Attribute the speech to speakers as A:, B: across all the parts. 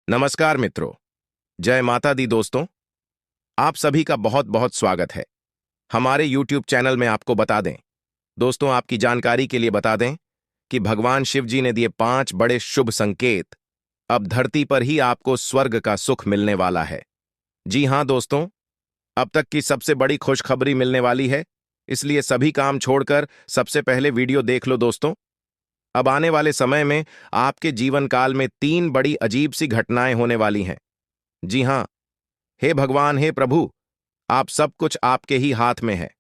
A: नमस्कार मित्रों। जय माता दी दोस्तों। आप सभी का बहुत बहुत स्वागत है हमारे YouTube चैनल में। आपको बता दें दोस्तों, आपकी जानकारी के लिए बता दें कि भगवान शिव जी ने दिए 5 बड़े शुभ संकेत। अब धरती पर ही आपको स्वर्ग का सुख मिलने वाला है। जी हां दोस्तों, अब तक की सबसे बड़ी खुशखबरी मिलने वाली है, इसलिए सभी काम छोड़कर सबसे पहले वीडियो देख लो दोस्तों। अब आने वाले समय में आपके जीवन काल में 3 बड़ी अजीब सी घटनाएं होने वाली हैं। जी हां, हे भगवान, हे प्रभु, आप सब कुछ आपके ही हाथ में है।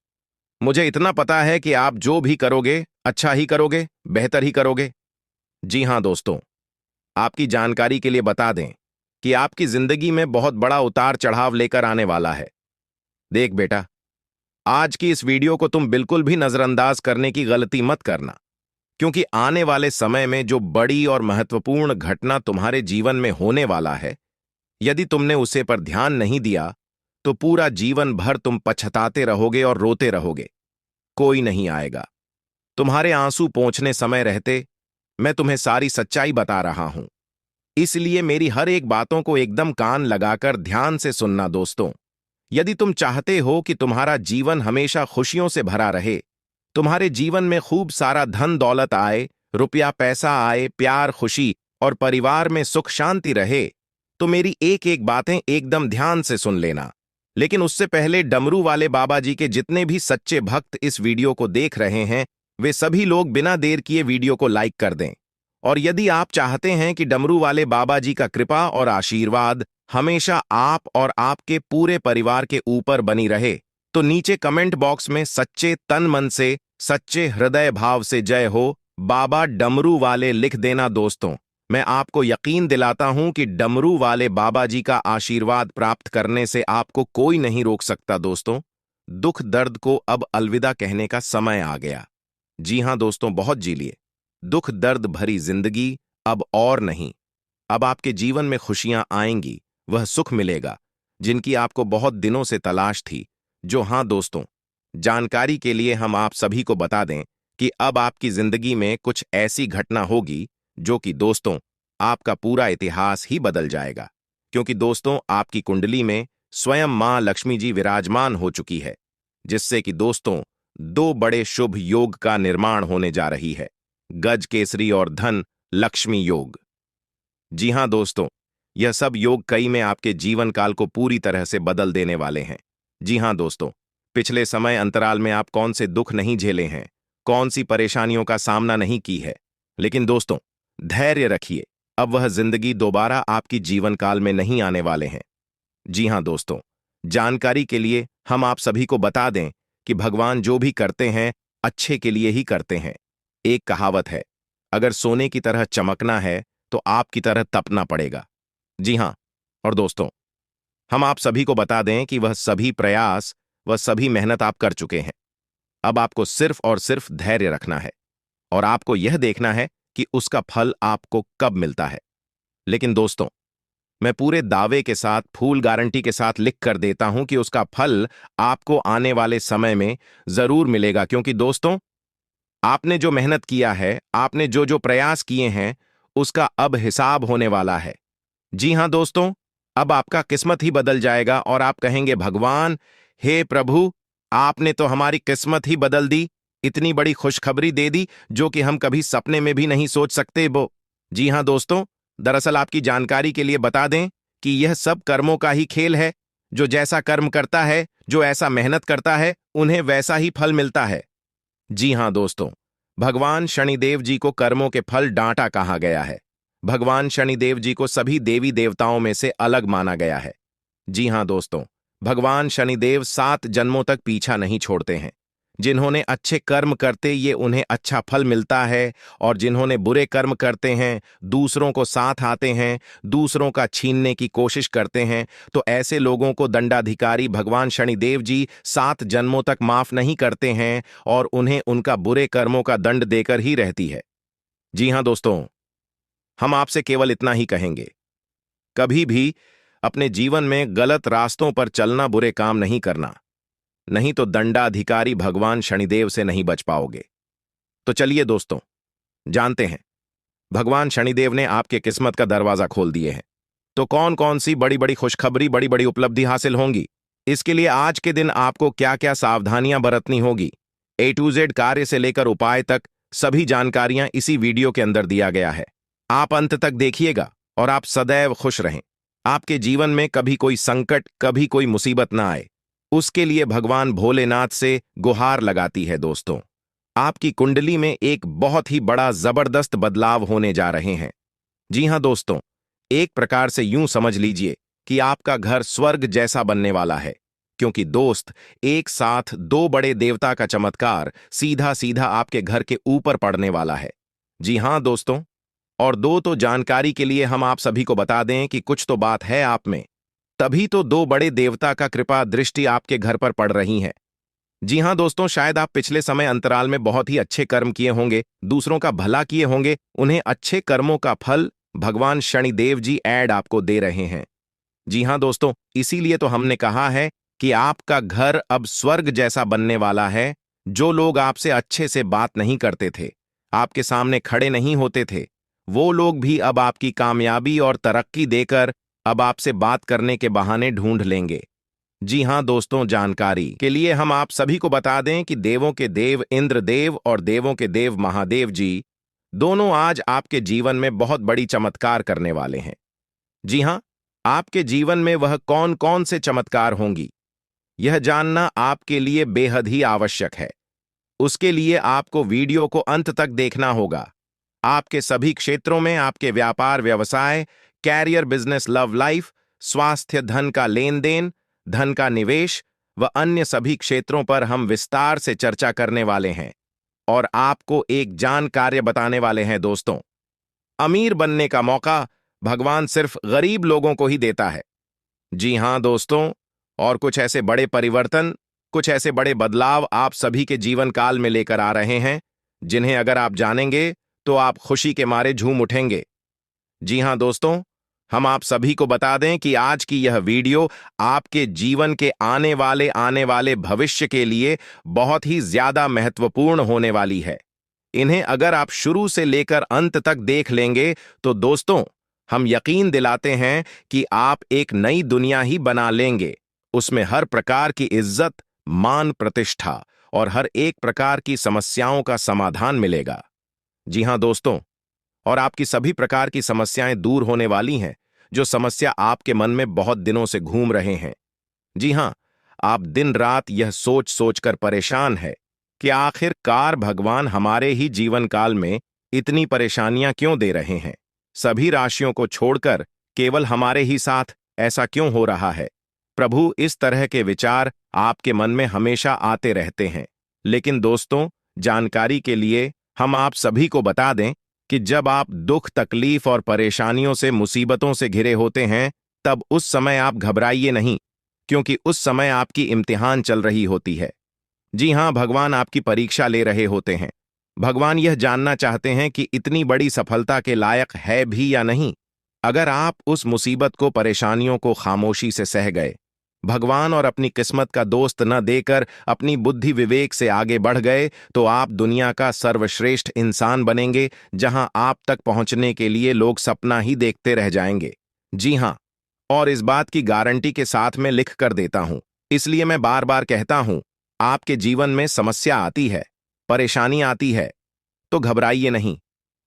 A: मुझे इतना पता है कि आप जो भी करोगे अच्छा ही करोगे, बेहतर ही करोगे। जी हां दोस्तों, आपकी जानकारी के लिए बता दें कि आपकी जिंदगी में बहुत बड़ा उतार चढ़ाव लेकर आने वाला है। देख बेटा, आज की इस वीडियो को तुम बिल्कुल भी नजरअंदाज करने की गलती मत करना, क्योंकि आने वाले समय में जो बड़ी और महत्वपूर्ण घटना तुम्हारे जीवन में होने वाला है, यदि तुमने उसे पर ध्यान नहीं दिया तो पूरा जीवन भर तुम पछताते रहोगे और रोते रहोगे। कोई नहीं आएगा। तुम्हारे आंसू पोंछने समय रहते मैं तुम्हें सारी सच्चाई बता रहा हूं। इसलिए मेरी हर एक बातों को एकदम कान लगाकर ध्यान से सुनना दोस्तों। यदि तुम चाहते हो कि तुम्हारा जीवन हमेशा खुशियों से भरा रहे, तुम्हारे जीवन में खूब सारा धन दौलत आए, रुपया पैसा आए, प्यार खुशी और परिवार में सुख शांति रहे, तो मेरी एक एक बातें एकदम ध्यान से सुन लेना। लेकिन उससे पहले डमरू वाले बाबा जी के जितने भी सच्चे भक्त इस वीडियो को देख रहे हैं, वे सभी लोग बिना देर किए वीडियो को लाइक कर दें। और यदि आप चाहते हैं कि डमरू वाले बाबा जी का कृपा और आशीर्वाद हमेशा आप और आपके पूरे परिवार के ऊपर बनी रहे, तो नीचे कमेंट बॉक्स में सच्चे तन मन से, सच्चे हृदय भाव से जय हो बाबा डमरू वाले लिख देना दोस्तों। मैं आपको यकीन दिलाता हूं कि डमरू वाले बाबा जी का आशीर्वाद प्राप्त करने से आपको कोई नहीं रोक सकता दोस्तों। दुख दर्द को अब अलविदा कहने का समय आ गया। जी हां दोस्तों, बहुत जी लिए। दुख दर्द भरी जिंदगी अब और नहीं। अब आपके जीवन में खुशियां आएंगी, वह सुख मिलेगा जिनकी आपको बहुत दिनों से तलाश थी। जो हां दोस्तों, जानकारी के लिए हम आप सभी को बता दें कि अब आपकी जिंदगी में कुछ ऐसी घटना होगी जो कि दोस्तों आपका पूरा इतिहास ही बदल जाएगा। क्योंकि दोस्तों आपकी कुंडली में स्वयं मां लक्ष्मी जी विराजमान हो चुकी है, जिससे कि दोस्तों 2 बड़े शुभ योग का निर्माण होने जा रही है। गज केसरी और धन लक्ष्मी योग। जी हां दोस्तों, यह सब योग कई में आपके जीवन काल को पूरी तरह से बदल देने वाले हैं। जी हां दोस्तों, पिछले समय अंतराल में आप कौन से दुख नहीं झेले हैं, कौन सी परेशानियों का सामना नहीं की है, लेकिन दोस्तों धैर्य रखिए, अब वह जिंदगी दोबारा आपकी जीवन काल में नहीं आने वाले हैं। जी हां दोस्तों, जानकारी के लिए हम आप सभी को बता दें कि भगवान जो भी करते हैं अच्छे के लिए ही करते हैं। एक कहावत है, अगर सोने की तरह चमकना है तो आपकी तरह तपना पड़ेगा। जी हां, और दोस्तों हम आप सभी को बता दें कि वह सभी प्रयास, वह सभी मेहनत आप कर चुके हैं। अब आपको सिर्फ और सिर्फ धैर्य रखना है और आपको यह देखना है कि उसका फल आपको कब मिलता है। लेकिन दोस्तों, मैं पूरे दावे के साथ, फूल गारंटी के साथ लिख कर देता हूं कि उसका फल आपको आने वाले समय में जरूर मिलेगा। क्योंकि दोस्तों आपने जो मेहनत किया है, आपने जो जो प्रयास किए हैं, उसका अब हिसाब होने वाला है। जी हां दोस्तों, अब आपका किस्मत ही बदल जाएगा और आप कहेंगे, भगवान, हे प्रभु, आपने तो हमारी किस्मत ही बदल दी, इतनी बड़ी खुशखबरी दे दी जो कि हम कभी सपने में भी नहीं सोच सकते वो। जी हां दोस्तों, दरअसल आपकी जानकारी के लिए बता दें कि यह सब कर्मों का ही खेल है। जो जैसा कर्म करता है, जो ऐसा मेहनत करता है, उन्हें वैसा ही फल मिलता है। जी हां दोस्तों, भगवान शनिदेव जी को कर्मों के फल डांटा कहा गया है। भगवान शनिदेव जी को सभी देवी देवताओं में से अलग माना गया है। जी हां दोस्तों, भगवान शनिदेव 7 जन्मों तक पीछा नहीं छोड़ते हैं। जिन्होंने अच्छे कर्म करते ये उन्हें अच्छा फल मिलता है, और जिन्होंने बुरे कर्म करते हैं, दूसरों को साथ आते हैं, दूसरों का छीनने की कोशिश करते हैं, तो ऐसे लोगों को दंडाधिकारी भगवान शनिदेव जी 7 जन्मों तक माफ नहीं करते हैं और उन्हें उनका बुरे कर्मों का दंड देकर ही रहती है। जी हां दोस्तों, हम आपसे केवल इतना ही कहेंगे, कभी भी अपने जीवन में गलत रास्तों पर चलना, बुरे काम नहीं करना, नहीं तो दंडाधिकारी भगवान शनिदेव से नहीं बच पाओगे। तो चलिए दोस्तों, जानते हैं, भगवान शनिदेव ने आपके किस्मत का दरवाजा खोल दिए हैं। तो कौन कौन सी बड़ी बड़ी खुशखबरी, बड़ी बड़ी उपलब्धि हासिल होंगी। इसके लिए आज के दिन आपको क्या क्या सावधानियां बरतनी होगी, A to Z कार्य से लेकर उपाय तक सभी जानकारियां इसी वीडियो के अंदर दिया गया है। आप अंत तक देखिएगा और आप सदैव खुश रहें। आपके जीवन में कभी कोई संकट, कभी कोई मुसीबत ना आए, उसके लिए भगवान भोलेनाथ से गुहार लगाती है। दोस्तों, आपकी कुंडली में एक बहुत ही बड़ा जबरदस्त बदलाव होने जा रहे हैं। जी हां दोस्तों, एक प्रकार से यूं समझ लीजिए कि आपका घर स्वर्ग जैसा बनने वाला है, क्योंकि दोस्त, एक साथ दो बड़े देवता का चमत्कार सीधा सीधा आपके घर के ऊपर पड़ने वाला है। जी हां दोस्तों, और दो तो जानकारी के लिए हम आप सभी को बता दें कि कुछ तो बात है आप में, तभी तो दो बड़े देवता का कृपा दृष्टि आपके घर पर पड़ रही है। जी हां दोस्तों, शायद आप पिछले समय अंतराल में बहुत ही अच्छे कर्म किए होंगे, दूसरों का भला किए होंगे, उन्हें अच्छे कर्मों का फल भगवान शनिदेव जी ऐड आपको दे रहे हैं। जी हां दोस्तों, इसीलिए तो हमने कहा है कि आपका घर अब स्वर्ग जैसा बनने वाला है। जो लोग आपसे अच्छे से बात नहीं करते थे, आपके सामने खड़े नहीं होते थे, वो लोग भी अब आपकी कामयाबी और तरक्की देकर अब आपसे बात करने के बहाने ढूंढ लेंगे। जी हां दोस्तों, जानकारी के लिए हम आप सभी को बता दें कि देवों के देव इंद्रदेव और देवों के देव महादेव जी दोनों आज आपके जीवन में बहुत बड़ी चमत्कार करने वाले हैं। जी हां, आपके जीवन में वह कौन कौन से चमत्कार होंगी, यह जानना आपके लिए बेहद ही आवश्यक है। उसके लिए आपको वीडियो को अंत तक देखना होगा। आपके सभी क्षेत्रों में, आपके व्यापार व्यवसाय, कैरियर, बिजनेस, लव लाइफ, स्वास्थ्य, धन का लेन देन, धन का निवेश व अन्य सभी क्षेत्रों पर हम विस्तार से चर्चा करने वाले हैं और आपको एक जानकारी बताने वाले हैं। दोस्तों, अमीर बनने का मौका भगवान सिर्फ गरीब लोगों को ही देता है। जी हां दोस्तों, और कुछ ऐसे बड़े परिवर्तन, कुछ ऐसे बड़े बदलाव आप सभी के जीवन काल में लेकर आ रहे हैं, जिन्हें अगर आप जानेंगे तो आप खुशी के मारे झूम उठेंगे। जी हां दोस्तों, हम आप सभी को बता दें कि आज की यह वीडियो आपके जीवन के आने वाले भविष्य के लिए बहुत ही ज्यादा महत्वपूर्ण होने वाली है। इन्हें अगर आप शुरू से लेकर अंत तक देख लेंगे तो दोस्तों, हम यकीन दिलाते हैं कि आप एक नई दुनिया ही बना लेंगे। उसमें हर प्रकार की इज्जत, मान, प्रतिष्ठा और हर एक प्रकार की समस्याओं का समाधान मिलेगा। जी हां दोस्तों, और आपकी सभी प्रकार की समस्याएं दूर होने वाली हैं, जो समस्या आपके मन में बहुत दिनों से घूम रहे हैं। जी हां, आप दिन रात यह सोच सोचकर परेशान है कि आखिरकार भगवान हमारे ही जीवन काल में इतनी परेशानियां क्यों दे रहे हैं, सभी राशियों को छोड़कर केवल हमारे ही साथ ऐसा क्यों हो रहा है। प्रभु, इस तरह के विचार आपके मन में हमेशा आते रहते हैं। लेकिन दोस्तों, जानकारी के लिए हम आप सभी को बता दें कि जब आप दुख, तकलीफ और परेशानियों से, मुसीबतों से घिरे होते हैं, तब उस समय आप घबराइए नहीं, क्योंकि उस समय आपकी इम्तिहान चल रही होती है। जी हां, भगवान आपकी परीक्षा ले रहे होते हैं। भगवान यह जानना चाहते हैं कि इतनी बड़ी सफलता के लायक है भी या नहीं। अगर आप उस मुसीबत को, परेशानियों को खामोशी से सह गए, भगवान और अपनी किस्मत का दोस्त न देकर अपनी बुद्धि विवेक से आगे बढ़ गए, तो आप दुनिया का सर्वश्रेष्ठ इंसान बनेंगे, जहां आप तक पहुंचने के लिए लोग सपना ही देखते रह जाएंगे। जी हां, और इस बात की गारंटी के साथ मैं लिख कर देता हूं। इसलिए मैं बार बार कहता हूं, आपके जीवन में समस्या आती है, परेशानी आती है, तो घबराइए नहीं।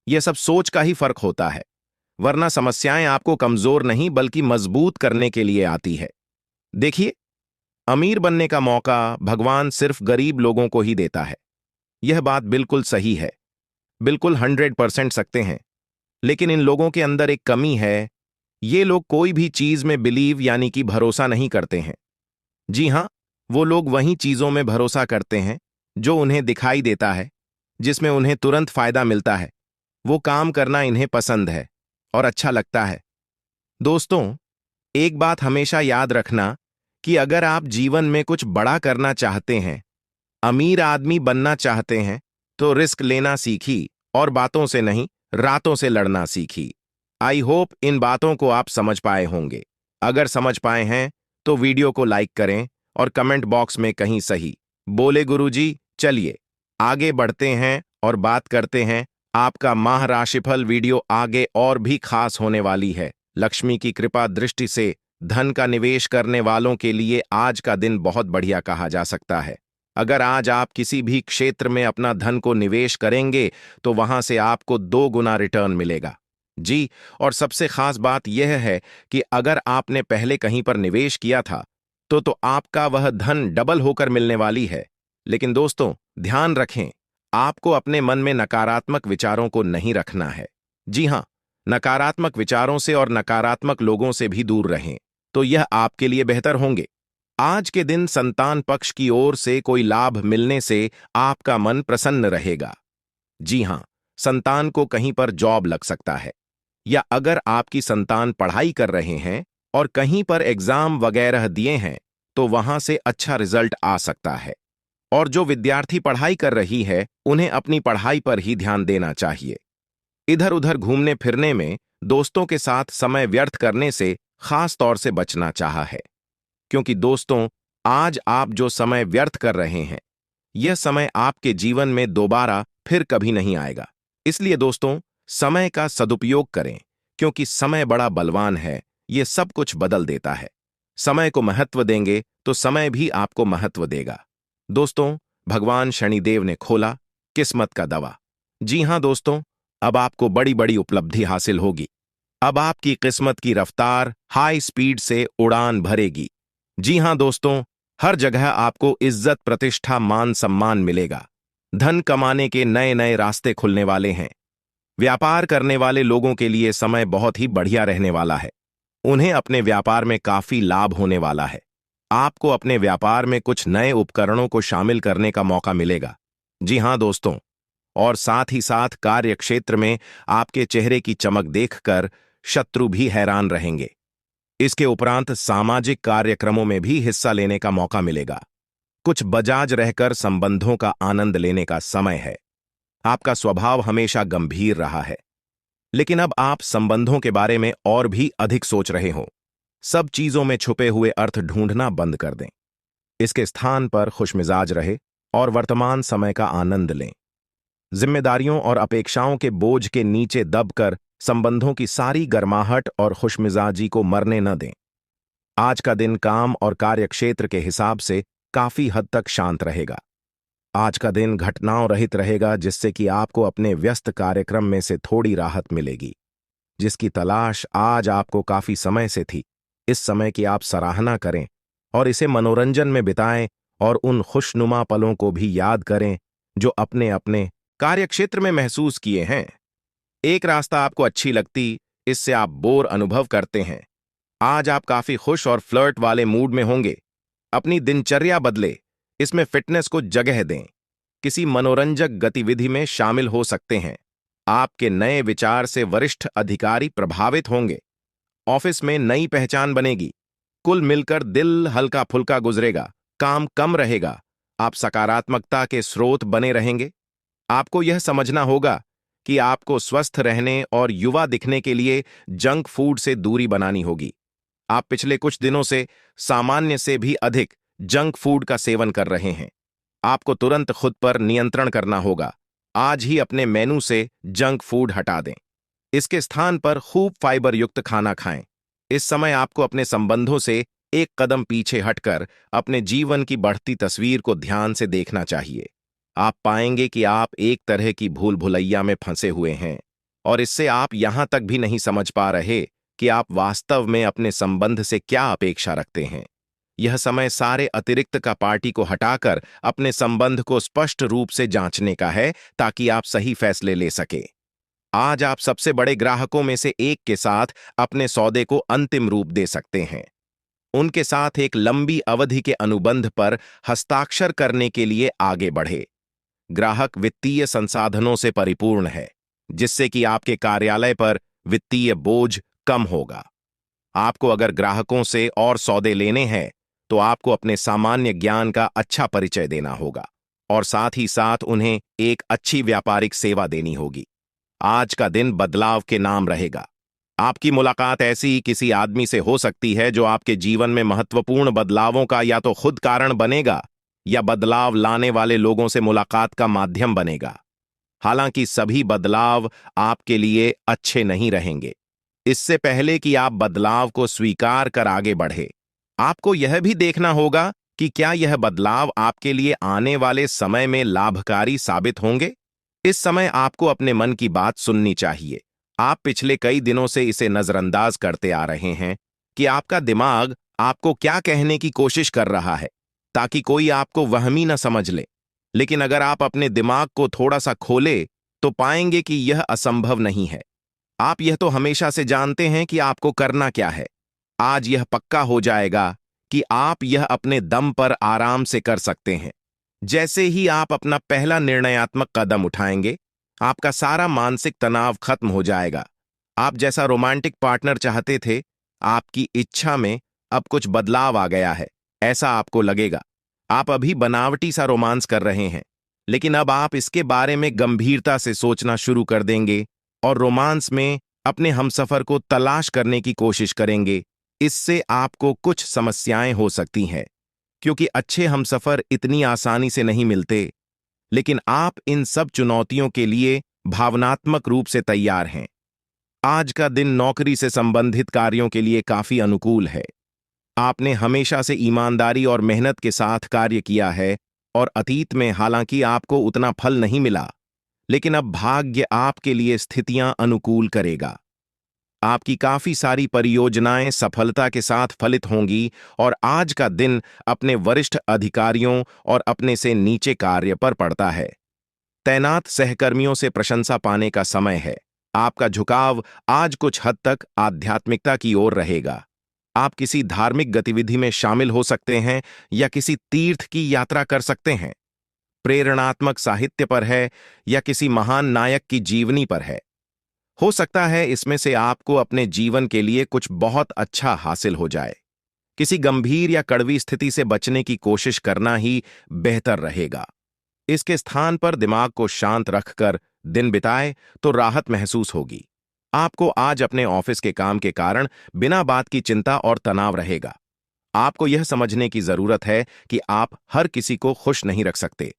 A: यह सब सोच का ही फर्क होता है, वरना समस्याएं आपको कमजोर नहीं बल्कि मजबूत करने के लिए आती है। देखिए, अमीर बनने का मौका भगवान सिर्फ गरीब लोगों को ही देता है। यह बात बिल्कुल सही है, बिल्कुल 100% सकते हैं। लेकिन इन लोगों के अंदर एक कमी है, ये लोग कोई भी चीज में बिलीव यानी कि भरोसा नहीं करते हैं। जी हां, वो लोग वहीं चीजों में भरोसा करते हैं जो उन्हें दिखाई देता है, जिसमें उन्हें तुरंत फायदा मिलता है। वो काम करना इन्हें पसंद है और अच्छा लगता है। दोस्तों, एक बात हमेशा याद रखना कि अगर आप जीवन में कुछ बड़ा करना चाहते हैं, अमीर आदमी बनना चाहते हैं, तो रिस्क लेना सीखी और बातों से नहीं, रातों से लड़ना सीखी। आई होप इन बातों को आप समझ पाए होंगे। अगर समझ पाए हैं तो वीडियो को लाइक करें और कमेंट बॉक्स में कहीं सही बोले गुरुजी। चलिए आगे बढ़ते हैं और बात करते हैं। आपका माह राशिफल वीडियो आगे और भी खास होने वाली है। लक्ष्मी की कृपा दृष्टि से धन का निवेश करने वालों के लिए आज का दिन बहुत बढ़िया कहा जा सकता है। अगर आज आप किसी भी क्षेत्र में अपना धन को निवेश करेंगे तो वहां से आपको 2 गुना रिटर्न मिलेगा। जी, और सबसे खास बात यह है कि अगर आपने पहले कहीं पर निवेश किया था तो आपका वह धन डबल होकर मिलने वाली है। लेकिन दोस्तों, ध्यान रखें, आपको अपने मन में नकारात्मक विचारों को नहीं रखना है। जी हां, नकारात्मक विचारों से और नकारात्मक लोगों से भी दूर रहें, तो यह आपके लिए बेहतर होंगे। आज के दिन संतान पक्ष की ओर से कोई लाभ मिलने से आपका मन प्रसन्न रहेगा। जी हां, संतान को कहीं पर जॉब लग सकता है, या अगर आपकी संतान पढ़ाई कर रहे हैं और कहीं पर एग्जाम वगैरह दिए हैं तो वहां से अच्छा रिजल्ट आ सकता है। और जो विद्यार्थी पढ़ाई कर रही है उन्हें अपनी पढ़ाई पर ही ध्यान देना चाहिए। इधर उधर घूमने फिरने में, दोस्तों के साथ समय व्यर्थ करने से खास तौर से बचना चाहा है, क्योंकि दोस्तों, आज आप जो समय व्यर्थ कर रहे हैं यह समय आपके जीवन में दोबारा फिर कभी नहीं आएगा। इसलिए दोस्तों, समय का सदुपयोग करें, क्योंकि समय बड़ा बलवान है, यह सब कुछ बदल देता है। समय को महत्व देंगे तो समय भी आपको महत्व देगा। दोस्तों, भगवान शनिदेव ने खोला किस्मत का दवा। जी हां दोस्तों, अब आपको बड़ी बड़ी उपलब्धि हासिल होगी। अब आपकी किस्मत की रफ्तार हाई स्पीड से उड़ान भरेगी। जी हां दोस्तों, हर जगह आपको इज्जत, प्रतिष्ठा, मान सम्मान मिलेगा। धन कमाने के नए नए रास्ते खुलने वाले हैं। व्यापार करने वाले लोगों के लिए समय बहुत ही बढ़िया रहने वाला है। उन्हें अपने व्यापार में काफी लाभ होने वाला है। आपको अपने व्यापार में कुछ नए उपकरणों को शामिल करने का मौका मिलेगा। जी हां दोस्तों, और साथ ही साथ कार्य क्षेत्र में आपके चेहरे की चमक देखकर शत्रु भी हैरान रहेंगे। इसके उपरांत सामाजिक कार्यक्रमों में भी हिस्सा लेने का मौका मिलेगा। कुछ बजाज रहकर संबंधों का आनंद लेने का समय है। आपका स्वभाव हमेशा गंभीर रहा है, लेकिन अब आप संबंधों के बारे में और भी अधिक सोच रहे हो। सब चीजों में छुपे हुए अर्थ ढूंढना बंद कर दें। इसके स्थान पर खुशमिजाज रहे और वर्तमान समय का आनंद लें। जिम्मेदारियों और अपेक्षाओं के बोझ के नीचे दबकर संबंधों की सारी गर्माहट और खुशमिजाजी को मरने न दें। आज का दिन काम और कार्यक्षेत्र के हिसाब से काफी हद तक शांत रहेगा। आज का दिन घटनाओं रहित रहेगा, जिससे कि आपको अपने व्यस्त कार्यक्रम में से थोड़ी राहत मिलेगी, जिसकी तलाश आज आपको काफी समय से थी। इस समय की आप सराहना करें और इसे मनोरंजन में बिताएं और उन खुशनुमा पलों को भी याद करें जो अपने अपने कार्यक्षेत्र में महसूस किए हैं। एक रास्ता आपको अच्छी लगती, इससे आप बोर अनुभव करते हैं। आज आप काफी खुश और फ्लर्ट वाले मूड में होंगे। अपनी दिनचर्या बदले, इसमें फिटनेस को जगह दें। किसी मनोरंजक गतिविधि में शामिल हो सकते हैं। आपके नए विचार से वरिष्ठ अधिकारी प्रभावित होंगे। ऑफिस में नई पहचान बनेगी। कुल मिलकर दिल हल्का फुल्का गुजरेगा, काम कम रहेगा। आप सकारात्मकता के स्रोत बने रहेंगे। आपको यह समझना होगा कि आपको स्वस्थ रहने और युवा दिखने के लिए जंक फूड से दूरी बनानी होगी। आप पिछले कुछ दिनों से सामान्य से भी अधिक जंक फूड का सेवन कर रहे हैं। आपको तुरंत खुद पर नियंत्रण करना होगा। आज ही अपने मेनू से जंक फूड हटा दें। इसके स्थान पर खूब फाइबर युक्त खाना खाएं। इस समय आपको अपने संबंधों से एक कदम पीछे हटकर अपने जीवन की बढ़ती तस्वीर को ध्यान से देखना चाहिए। आप पाएंगे कि आप एक तरह की भूल भुलैया में फंसे हुए हैं और इससे आप यहां तक भी नहीं समझ पा रहे कि आप वास्तव में अपने संबंध से क्या अपेक्षा रखते हैं। यह समय सारे अतिरिक्त का पार्टी को हटाकर अपने संबंध को स्पष्ट रूप से जांचने का है, ताकि आप सही फैसले ले सके। आज आप सबसे बड़े ग्राहकों में से एक के साथ अपने सौदे को अंतिम रूप दे सकते हैं। उनके साथ एक लंबी अवधि के अनुबंध पर हस्ताक्षर करने के लिए आगे बढ़े। ग्राहक वित्तीय संसाधनों से परिपूर्ण है, जिससे कि आपके कार्यालय पर वित्तीय बोझ कम होगा। आपको अगर ग्राहकों से और सौदे लेने हैं तो आपको अपने सामान्य ज्ञान का अच्छा परिचय देना होगा और साथ ही साथ उन्हें एक अच्छी व्यापारिक सेवा देनी होगी। आज का दिन बदलाव के नाम रहेगा। आपकी मुलाकात ऐसी ही किसी आदमी से हो सकती है जो आपके जीवन में महत्वपूर्ण बदलावों का या तो खुद कारण बनेगा या बदलाव लाने वाले लोगों से मुलाकात का माध्यम बनेगा। हालांकि सभी बदलाव आपके लिए अच्छे नहीं रहेंगे। इससे पहले कि आप बदलाव को स्वीकार कर आगे बढ़े, आपको यह भी देखना होगा कि क्या यह बदलाव आपके लिए आने वाले समय में लाभकारी साबित होंगे। इस समय आपको अपने मन की बात सुननी चाहिए। आप पिछले कई दिनों से इसे नजरअंदाज करते आ रहे हैं कि आपका दिमाग आपको क्या कहने की कोशिश कर रहा है, ताकि कोई आपको वहमी न समझ ले। लेकिन अगर आप अपने दिमाग को थोड़ा सा खोले तो पाएंगे कि यह असंभव नहीं है। आप यह तो हमेशा से जानते हैं कि आपको करना क्या है। आज यह पक्का हो जाएगा कि आप यह अपने दम पर आराम से कर सकते हैं। जैसे ही आप अपना पहला निर्णयात्मक कदम उठाएंगे, आपका सारा मानसिक तनाव खत्म हो जाएगा। आप जैसा रोमांटिक पार्टनर चाहते थे, आपकी इच्छा में अब कुछ बदलाव आ गया है, ऐसा आपको लगेगा। आप अभी बनावटी सा रोमांस कर रहे हैं, लेकिन अब आप इसके बारे में गंभीरता से सोचना शुरू कर देंगे और रोमांस में अपने हमसफर को तलाश करने की कोशिश करेंगे। इससे आपको कुछ समस्याएं हो सकती हैं, क्योंकि अच्छे हमसफर इतनी आसानी से नहीं मिलते। लेकिन आप इन सब चुनौतियों के लिए भावनात्मक रूप से तैयार हैं। आज का दिन नौकरी से संबंधित कार्यों के लिए काफी अनुकूल है। आपने हमेशा से ईमानदारी और मेहनत के साथ कार्य किया है और अतीत में हालांकि आपको उतना फल नहीं मिला, लेकिन अब भाग्य आपके लिए स्थितियां अनुकूल करेगा। आपकी काफी सारी परियोजनाएं सफलता के साथ फलित होंगी और आज का दिन अपने वरिष्ठ अधिकारियों और अपने से नीचे कार्य पर पड़ता है। तैनात सहकर्मियों से प्रशंसा पाने का समय है। आपका झुकाव आज कुछ हद तक आध्यात्मिकता की ओर रहेगा। आप किसी धार्मिक गतिविधि में शामिल हो सकते हैं या किसी तीर्थ की यात्रा कर सकते हैं। प्रेरणात्मक साहित्य पर है या किसी महान नायक की जीवनी पर है। हो सकता है इसमें से आपको अपने जीवन के लिए कुछ बहुत अच्छा हासिल हो जाए। किसी गंभीर या कड़वी स्थिति से बचने की कोशिश करना ही बेहतर रहेगा। इसके स्थान पर दिमाग को शांत रखकर दिन बिताए तो राहत महसूस होगी। आपको आज अपने ऑफिस के काम के कारण बिना बात की चिंता और तनाव रहेगा। आपको यह समझने की जरूरत है कि आप हर किसी को खुश नहीं रख सकते।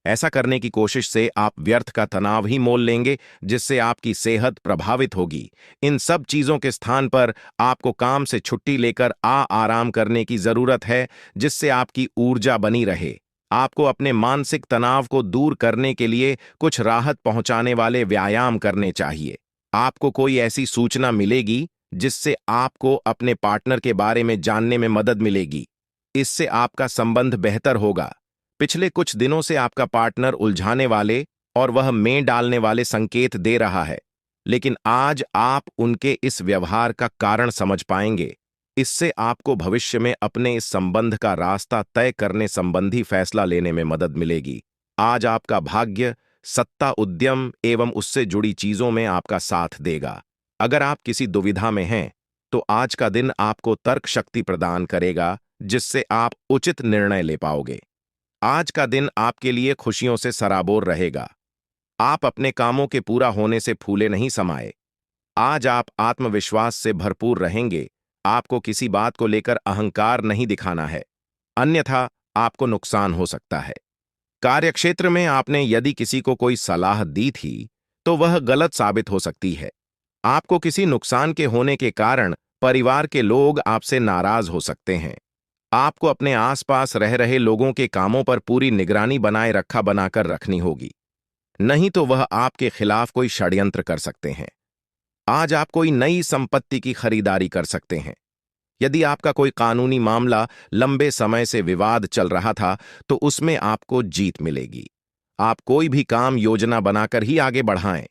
A: ऐसा करने की कोशिश से आप व्यर्थ का तनाव ही मोल लेंगे, जिससे आपकी सेहत प्रभावित होगी। इन सब चीजों के स्थान पर आपको काम से छुट्टी लेकर आराम करने की जरूरत है, जिससे आपकी ऊर्जा बनी रहे। आपको अपने मानसिक तनाव को दूर करने के लिए कुछ राहत पहुंचाने वाले व्यायाम करने चाहिए। आपको कोई ऐसी सूचना मिलेगी जिससे आपको अपने पार्टनर के बारे में जानने में मदद मिलेगी। इससे आपका संबंध बेहतर होगा। पिछले कुछ दिनों से आपका पार्टनर उलझाने वाले और वह में डालने वाले संकेत दे रहा है, लेकिन आज आप उनके इस व्यवहार का कारण समझ पाएंगे। इससे आपको भविष्य में अपने इस संबंध का रास्ता तय करने संबंधी फैसला लेने में मदद मिलेगी। आज आपका भाग्य सत्ता, उद्यम एवं उससे जुड़ी चीजों में आपका साथ देगा। अगर आप किसी दुविधा में हैं, तो आज का दिन आपको तर्क शक्ति प्रदान करेगा, जिससे आप उचित निर्णय ले पाओगे। आज का दिन आपके लिए खुशियों से सराबोर रहेगा। आप अपने कामों के पूरा होने से फूले नहीं समाये। आज आप आत्मविश्वास से भरपूर रहेंगे। आपको किसी बात को लेकर अहंकार नहीं दिखाना है, अन्यथा आपको नुकसान हो सकता है। कार्यक्षेत्र में आपने यदि किसी को कोई सलाह दी थी, तो वह गलत साबित हो सकती है। आपको किसी नुकसान के होने के कारण परिवार के लोग आपसे नाराज हो सकते हैं। आपको अपने आसपास रह रहे लोगों के कामों पर पूरी निगरानी बनाकर रखनी होगी, नहीं तो वह आपके खिलाफ कोई षड्यंत्र कर सकते हैं। आज आप कोई नई संपत्ति की खरीदारी कर सकते हैं। यदि आपका कोई कानूनी मामला लंबे समय से विवाद चल रहा था, तो उसमें आपको जीत मिलेगी। आप कोई भी काम योजना बनाकर ही आगे बढ़ाएं।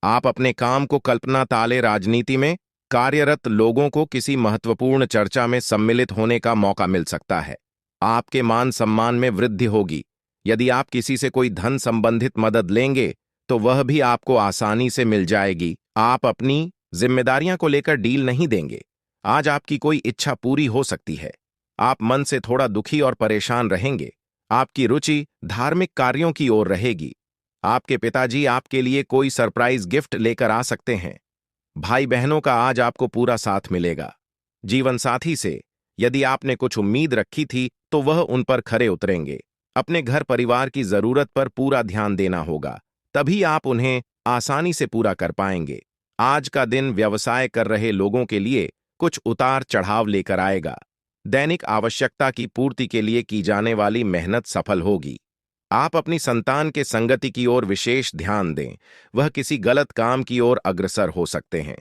A: आप अपने काम को कल्पना ताले राजनीति में कार्यरत लोगों को किसी महत्वपूर्ण चर्चा में सम्मिलित होने का मौका मिल सकता है। आपके मान सम्मान में वृद्धि होगी। यदि आप किसी से कोई धन संबंधित मदद लेंगे, तो वह भी आपको आसानी से मिल जाएगी। आप अपनी जिम्मेदारियां को लेकर डील नहीं देंगे। आज आपकी कोई इच्छा पूरी हो सकती है। आप मन से थोड़ा दुखी और परेशान रहेंगे। आपकी रुचि धार्मिक कार्यों की ओर रहेगी। आपके पिताजी आपके लिए कोई सरप्राइज गिफ्ट लेकर आ सकते हैं। भाई बहनों का आज आपको पूरा साथ मिलेगा। जीवन साथी से यदि आपने कुछ उम्मीद रखी थी, तो वह उन पर खरे उतरेंगे। अपने घर परिवार की जरूरत पर पूरा ध्यान देना होगा, तभी आप उन्हें आसानी से पूरा कर पाएंगे। आज का दिन व्यवसाय कर रहे लोगों के लिए कुछ उतार चढ़ाव लेकर आएगा। दैनिक आवश्यकता की पूर्ति के लिए की जाने वाली मेहनत सफल होगी। आप अपनी संतान के संगति की ओर विशेष ध्यान दें, वह किसी गलत काम की ओर अग्रसर हो सकते हैं।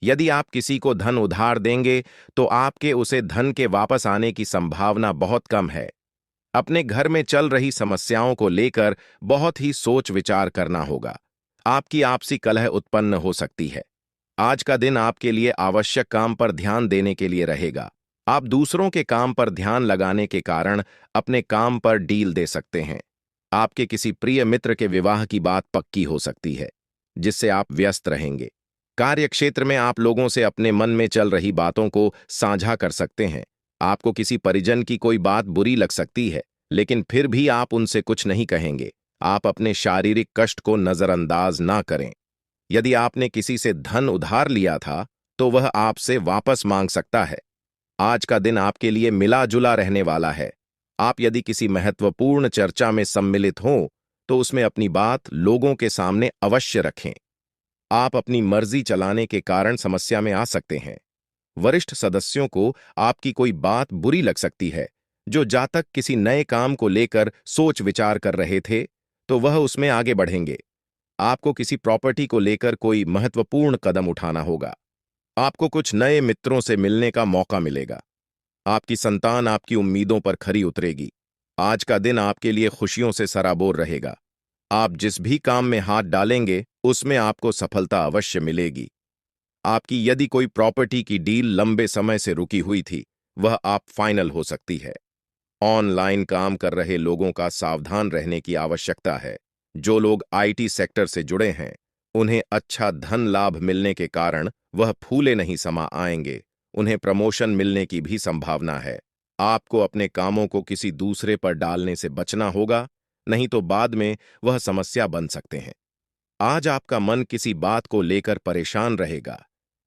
A: यदि आप किसी को धन उधार देंगे तो आपके उसे धन के वापस आने की संभावना बहुत कम है। अपने घर में चल रही समस्याओं को लेकर बहुत ही सोच विचार करना होगा। आपकी आपसी कलह उत्पन्न हो सकती है। आज का दिन आपके लिए आवश्यक काम पर ध्यान देने के लिए रहेगा। आप दूसरों के काम पर ध्यान लगाने के कारण अपने काम पर डील दे सकते हैं। आपके किसी प्रिय मित्र के विवाह की बात पक्की हो सकती है, जिससे आप व्यस्त रहेंगे। कार्यक्षेत्र में आप लोगों से अपने मन में चल रही बातों को साझा कर सकते हैं। आपको किसी परिजन की कोई बात बुरी लग सकती है, लेकिन फिर भी आप उनसे कुछ नहीं कहेंगे। आप अपने शारीरिक कष्ट को नजरअंदाज ना करें। यदि आपने किसी से धन उधार लिया था, तो वह आपसे वापस मांग सकता है। आज का दिन आपके लिए मिला जुला रहने वाला है। आप यदि किसी महत्वपूर्ण चर्चा में सम्मिलित हों, तो उसमें अपनी बात लोगों के सामने अवश्य रखें। आप अपनी मर्जी चलाने के कारण समस्या में आ सकते हैं। वरिष्ठ सदस्यों को आपकी कोई बात बुरी लग सकती है। जो जातक किसी नए काम को लेकर सोच विचार कर रहे थे, तो वह उसमें आगे बढ़ेंगे। आपको किसी प्रॉपर्टी को लेकर कोई महत्वपूर्ण कदम उठाना होगा। आपको कुछ नए मित्रों से मिलने का मौका मिलेगा। आपकी संतान आपकी उम्मीदों पर खरी उतरेगी। आज का दिन आपके लिए खुशियों से सराबोर रहेगा। आप जिस भी काम में हाथ डालेंगे, उसमें आपको सफलता अवश्य मिलेगी। आपकी यदि कोई प्रॉपर्टी की डील लंबे समय से रुकी हुई थी, वह आप फाइनल हो सकती है। ऑनलाइन काम कर रहे लोगों का सावधान रहने की आवश्यकता है। जो लोग आईटी सेक्टर से जुड़े हैं, उन्हें अच्छा धन लाभ मिलने के कारण वह फूले नहीं समा आएंगे। उन्हें प्रमोशन मिलने की भी संभावना है। आपको अपने कामों को किसी दूसरे पर डालने से बचना होगा, नहीं तो बाद में वह समस्या बन सकते हैं। आज आपका मन किसी बात को लेकर परेशान रहेगा,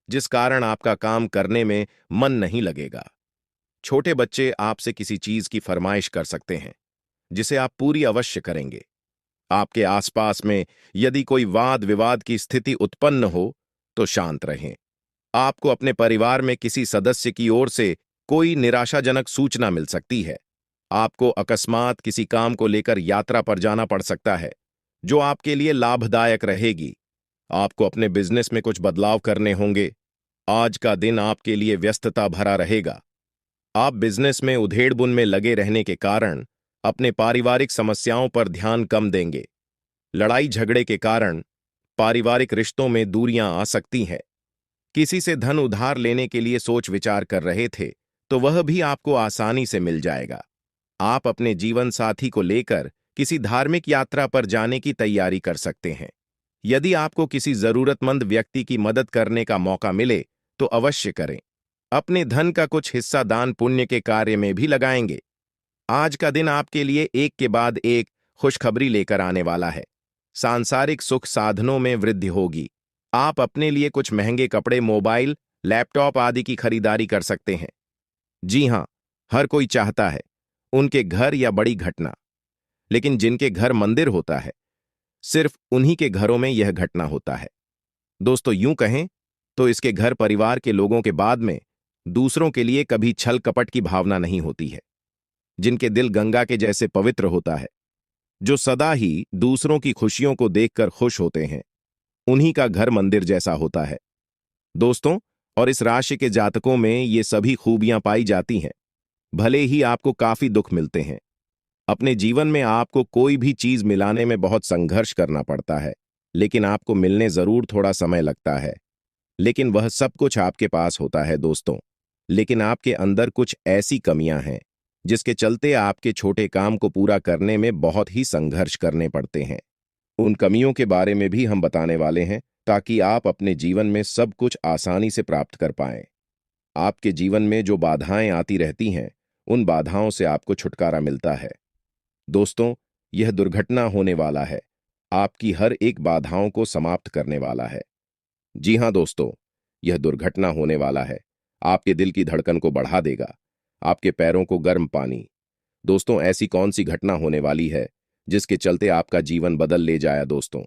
A: जिस कारण आपका काम करने में मन नहीं लगेगा। छोटे बच्चे आपसे किसी चीज की फरमाइश कर सकते हैं, जिसे आप पूरी अवश्य करेंगे। आपके आसपास में यदि कोई वाद विवाद की स्थिति उत्पन्न हो, तो शांत रहें। आपको अपने परिवार में किसी सदस्य की ओर से कोई निराशाजनक सूचना मिल सकती है। आपको अकस्मात किसी काम को लेकर यात्रा पर जाना पड़ सकता है, जो आपके लिए लाभदायक रहेगी। आपको अपने बिजनेस में कुछ बदलाव करने होंगे। आज का दिन आपके लिए व्यस्तता भरा रहेगा। आप बिजनेस में उधेड़बुन में लगे रहने के कारण अपने पारिवारिक समस्याओं पर ध्यान कम देंगे। लड़ाई झगड़े के कारण पारिवारिक रिश्तों में दूरियां आ सकती हैं। किसी से धन उधार लेने के लिए सोच विचार कर रहे थे, तो वह भी आपको आसानी से मिल जाएगा। आप अपने जीवन साथी को लेकर किसी धार्मिक यात्रा पर जाने की तैयारी कर सकते हैं। यदि आपको किसी जरूरतमंद व्यक्ति की मदद करने का मौका मिले, तो अवश्य करें। अपने धन का कुछ हिस्सा दान पुण्य के कार्य में भी लगाएंगे। आज का दिन आपके लिए एक के बाद एक खुशखबरी लेकर आने वाला है। सांसारिक सुख साधनों में वृद्धि होगी। आप अपने लिए कुछ महंगे कपड़े, मोबाइल, लैपटॉप आदि की खरीदारी कर सकते हैं। जी हां, हर कोई चाहता है उनके घर या बड़ी घटना, लेकिन जिनके घर मंदिर होता है, सिर्फ उन्हीं के घरों में यह घटना होता है। दोस्तों, यूं कहें तो इसके घर परिवार के लोगों के बाद में दूसरों के लिए कभी छल कपट की भावना नहीं होती है। जिनके दिल गंगा के जैसे पवित्र होता है, जो सदा ही दूसरों की खुशियों को देखकर खुश होते हैं, उन्हीं का घर मंदिर जैसा होता है। दोस्तों, और इस राशि के जातकों में ये सभी खूबियां पाई जाती हैं। भले ही आपको काफी दुख मिलते हैं, अपने जीवन में आपको कोई भी चीज मिलाने में बहुत संघर्ष करना पड़ता है, लेकिन आपको मिलने जरूर थोड़ा समय लगता है। लेकिन वह सब कुछ आपके पास होता है दोस्तों। लेकिन आपके अंदर कुछ ऐसी कमियां हैं, जिसके चलते आपके छोटे काम को पूरा करने में बहुत ही संघर्ष करने पड़ते हैं। उन कमियों के बारे में भी हम बताने वाले हैं, ताकि आप अपने जीवन में सब कुछ आसानी से प्राप्त कर पाएं। आपके जीवन में जो बाधाएं आती रहती हैं, उन बाधाओं से आपको छुटकारा मिलता है। दोस्तों, यह दुर्घटना होने वाला है, आपकी हर एक बाधाओं को समाप्त करने वाला है। जी हां दोस्तों, यह दुर्घटना होने वाला है, आपके दिल की धड़कन को बढ़ा देगा, आपके पैरों को गर्म पानी। दोस्तों, ऐसी कौन सी घटना होने वाली है जिसके चलते आपका जीवन बदल ले जाए दोस्तों?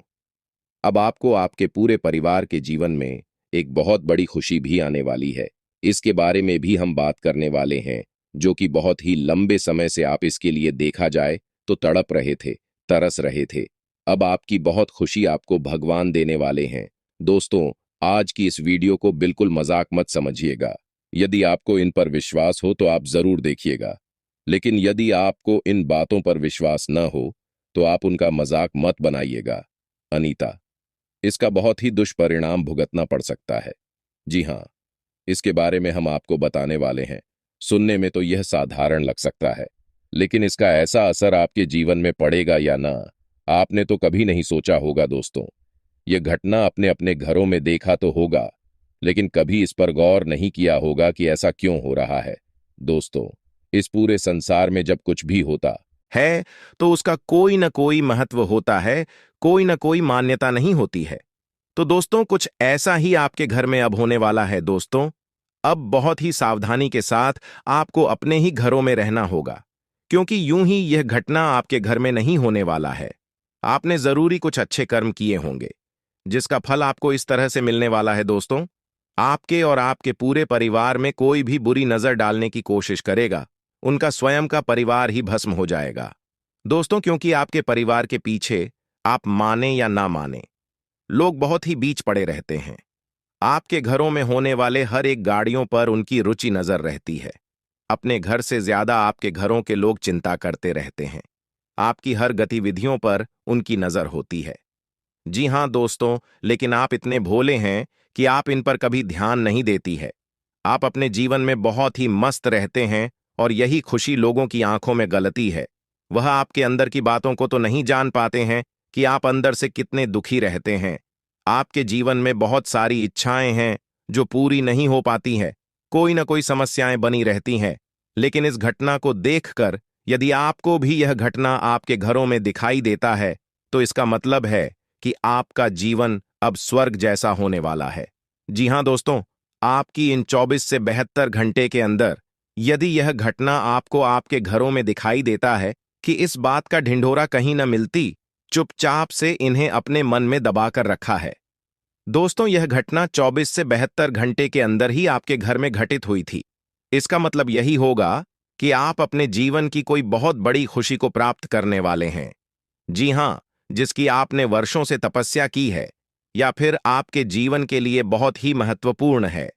A: अब आपको आपके पूरे परिवार के जीवन में एक बहुत बड़ी खुशी भी आने वाली है। इसके बारे में भी हम बात करने वाले हैं, जो कि बहुत ही लंबे समय से आप इसके लिए देखा जाए तो तड़प रहे थे, तरस रहे थे। अब आपकी बहुत खुशी आपको भगवान देने वाले हैं। दोस्तों, आज की इस वीडियो को बिल्कुल मजाक मत समझिएगा। यदि आपको इन पर विश्वास हो तो आप जरूर देखिएगा, लेकिन यदि आपको इन बातों पर विश्वास न हो तो आप उनका मजाक मत बनाइएगा। अनीता, इसका बहुत ही दुष्परिणाम भुगतना पड़ सकता है। जी हाँ, इसके बारे में हम आपको बताने वाले हैं। सुनने में तो यह साधारण लग सकता है, लेकिन इसका ऐसा असर आपके जीवन में पड़ेगा या ना, आपने तो कभी नहीं सोचा होगा। दोस्तों, यह घटना अपने अपने घरों में देखा तो होगा, लेकिन कभी इस पर गौर नहीं किया होगा कि ऐसा क्यों हो रहा है। दोस्तों, इस पूरे संसार में जब कुछ भी होता है तो उसका कोई न कोई महत्व होता है, कोई न कोई मान्यता नहीं होती है। तो दोस्तों, कुछ ऐसा ही आपके घर में अब होने वाला है। दोस्तों, अब बहुत ही सावधानी के साथ आपको अपने ही घरों में रहना होगा, क्योंकि यूं ही यह घटना आपके घर में नहीं होने वाला है। आपने जरूरी कुछ अच्छे कर्म किए होंगे, जिसका फल आपको इस तरह से मिलने वाला है। दोस्तों, आपके और आपके पूरे परिवार में कोई भी बुरी नजर डालने की कोशिश करेगा, उनका स्वयं का परिवार ही भस्म हो जाएगा। दोस्तों, क्योंकि आपके परिवार के पीछे, आप माने या ना माने, लोग बहुत ही बीच पड़े रहते हैं। आपके घरों में होने वाले हर एक गाड़ियों पर उनकी रुचि नजर रहती है। अपने घर से ज्यादा आपके घरों के लोग चिंता करते रहते हैं। आपकी हर गतिविधियों पर उनकी नजर होती है। जी हां दोस्तों, लेकिन आप इतने भोले हैं कि आप इन पर कभी ध्यान नहीं देती है। आप अपने जीवन में बहुत ही मस्त रहते हैं, और यही खुशी लोगों की आंखों में गलती है। वह आपके अंदर की बातों को तो नहीं जान पाते हैं कि आप अंदर से कितने दुखी रहते हैं। आपके जीवन में बहुत सारी इच्छाएं हैं जो पूरी नहीं हो पाती हैं, कोई ना कोई समस्याएं बनी रहती हैं। लेकिन इस घटना को देखकर यदि आपको भी यह घटना आपके घरों में दिखाई देता है, तो इसका मतलब है कि आपका जीवन अब स्वर्ग जैसा होने वाला है। जी हां दोस्तों, आपकी इन 24 से 72 घंटे के अंदर यदि यह घटना आपको आपके घरों में दिखाई देता है कि इस बात का ढिंढोरा कहीं न मिलती, चुपचाप से इन्हें अपने मन में दबाकर रखा है। दोस्तों, यह घटना 24 से 72 घंटे के अंदर ही आपके घर में घटित हुई थी। इसका मतलब यही होगा कि आप अपने जीवन की कोई बहुत बड़ी खुशी को प्राप्त करने वाले हैं। जी हां, जिसकी आपने वर्षों से तपस्या की है, या फिर आपके जीवन के लिए बहुत ही महत्वपूर्ण है।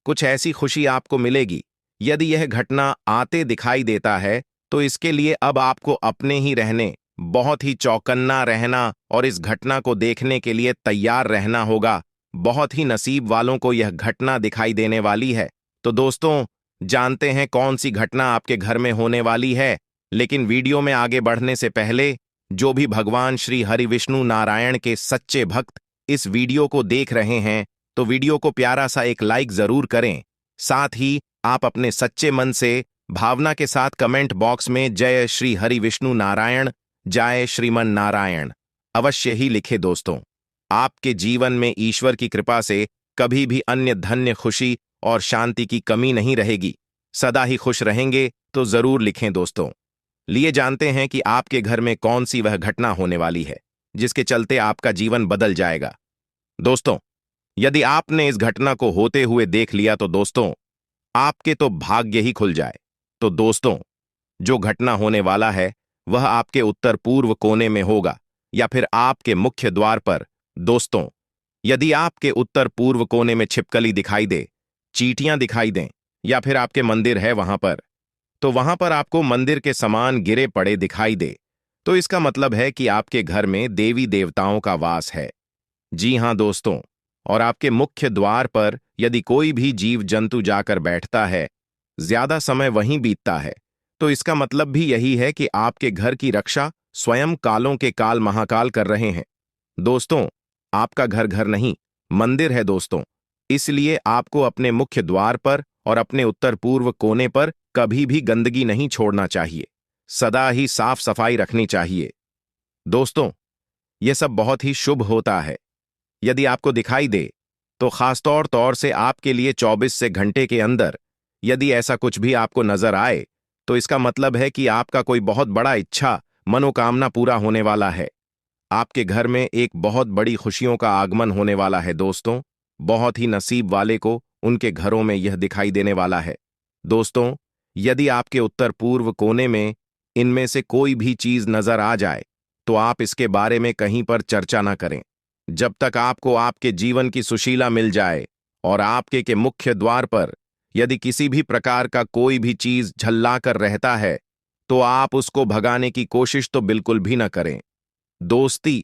A: कुछ ऐसी खुशी आपको मिलेगी। यदि यह घटना आते दिखाई देता है, तो इसके लिए अब आपको अपने ही रहने, बहुत ही चौकन्ना रहना और इस घटना को देखने के लिए तैयार रहना होगा। बहुत ही नसीब वालों को यह घटना दिखाई देने वाली है। तो दोस्तों, जानते हैं कौन सी घटना आपके घर में होने वाली है। लेकिन वीडियो में आगे बढ़ने से पहले, जो भी भगवान श्री हरि विष्णु नारायण के सच्चे भक्त इस वीडियो को देख रहे हैं, तो वीडियो को प्यारा सा एक लाइक जरूर करें। साथ ही आप अपने सच्चे मन से भावना के साथ कमेंट बॉक्स में जय श्री हरि विष्णु नारायण, जय श्रीमन नारायण अवश्य ही लिखे। दोस्तों, आपके जीवन में ईश्वर की कृपा से कभी भी अन्य धन्य खुशी और शांति की कमी नहीं रहेगी। सदा ही खुश रहेंगे, तो जरूर लिखें। दोस्तों, लिए जानते हैं कि आपके घर में कौन सी वह घटना होने वाली है जिसके चलते आपका जीवन बदल जाएगा। दोस्तों, यदि आपने इस घटना को होते हुए देख लिया तो दोस्तों, आपके तो भाग्य ही खुल जाए। तो दोस्तों, जो घटना होने वाला है वह आपके उत्तर पूर्व कोने में होगा, या फिर आपके मुख्य द्वार पर। दोस्तों, यदि आपके उत्तर पूर्व कोने में छिपकली दिखाई दे, चींटियां दिखाई दें, या फिर आपके मंदिर है वहां पर, तो वहां पर आपको मंदिर के समान गिरे पड़े दिखाई दे, तो इसका मतलब है कि आपके घर में देवी देवताओं का वास है। जी हां दोस्तों, और आपके मुख्य द्वार पर यदि कोई भी जीव जंतु जाकर बैठता है, ज्यादा समय वहीं बीतता है, तो इसका मतलब भी यही है कि आपके घर की रक्षा स्वयं कालों के काल महाकाल कर रहे हैं। दोस्तों, आपका घर घर नहीं, मंदिर है दोस्तों। इसलिए आपको अपने मुख्य द्वार पर और अपने उत्तर पूर्व कोने पर कभी भी गंदगी नहीं छोड़ना चाहिए। सदा ही साफ सफाई रखनी चाहिए। दोस्तों, यह सब बहुत ही शुभ होता है। यदि आपको दिखाई दे, तो खासतौर से आपके लिए 24 से घंटे के अंदर यदि ऐसा कुछ भी आपको नजर आए, तो इसका मतलब है कि आपका कोई बहुत बड़ा इच्छा, मनोकामना पूरा होने वाला है। आपके घर में एक बहुत बड़ी खुशियों का आगमन होने वाला है दोस्तों। बहुत ही नसीब वाले को उनके घरों में यह दिखाई देने वाला है। दोस्तों, यदि आपके उत्तर पूर्व कोने में इनमें से कोई भी चीज नजर आ जाए तो आप इसके बारे में कहीं पर चर्चा ना करें जब तक आपको आपके जीवन की सुशीला मिल जाए। और आपके के मुख्य द्वार पर यदि किसी भी प्रकार का कोई भी चीज झल्ला कर रहता है तो आप उसको भगाने की कोशिश तो बिल्कुल भी न करें। दोस्ती,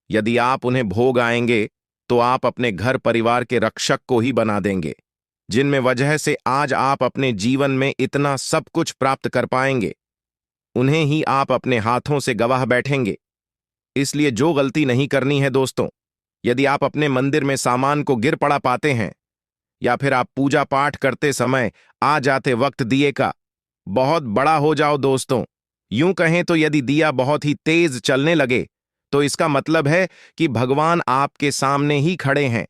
A: यदि आप उन्हें भोग आएंगे तो आप अपने घर परिवार के रक्षक को ही बना देंगे, जिनमें वजह से आज आप अपने जीवन में इतना सब कुछ प्राप्त कर पाएंगे, उन्हें ही आप अपने हाथों से गवाह बैठेंगे। इसलिए जो गलती नहीं करनी है दोस्तों, यदि आप अपने मंदिर में सामान को गिर पड़ा पाते हैं या फिर आप पूजा पाठ करते समय आ जाते वक्त दिए का बहुत बड़ा हो जाओ दोस्तों, यूं कहें तो यदि दिया बहुत ही तेज चलने लगे तो इसका मतलब है कि भगवान आपके सामने ही खड़े हैं,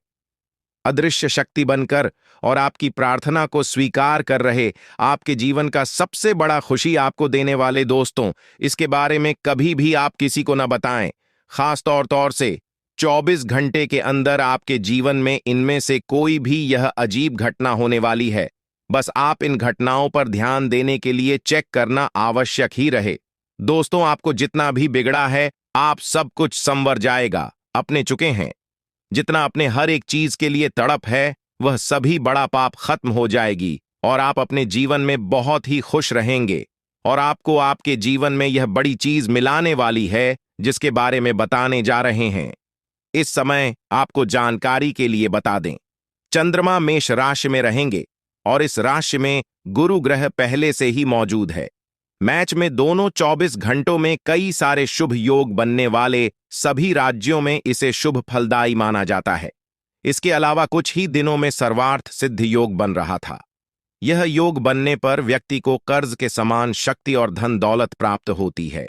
A: अदृश्य शक्ति बनकर, और आपकी प्रार्थना को स्वीकार कर रहे। आपके जीवन का सबसे बड़ा खुशी आपको देने वाले दोस्तों, इसके बारे में कभी भी आप किसी को न बताएं। खास तौर से 24 घंटे के अंदर आपके जीवन में इनमें से कोई भी यह अजीब घटना होने वाली है। बस आप इन घटनाओं पर ध्यान देने के लिए चेक करना आवश्यक ही रहे। दोस्तों, आपको जितना भी बिगड़ा है आप सब कुछ संवर जाएगा, अपने चुके हैं। जितना अपने हर एक चीज के लिए तड़प है वह सभी बड़ा पाप खत्म हो जाएगी और आप अपने जीवन में बहुत ही खुश रहेंगे। और आपको आपके जीवन में यह बड़ी चीज मिलाने वाली है जिसके बारे में बताने जा रहे हैं। इस समय आपको जानकारी के लिए बता दें, चंद्रमा मेष राशि में रहेंगे और इस राशि में गुरु ग्रह पहले से ही मौजूद है। मैच में दोनों 24 घंटों में कई सारे शुभ योग बनने वाले सभी राज्यों में इसे शुभ फलदायी माना जाता है। इसके अलावा कुछ ही दिनों में सर्वार्थ सिद्ध योग बन रहा था। यह योग बनने पर व्यक्ति को कर्ज के समान शक्ति और धन दौलत प्राप्त होती है।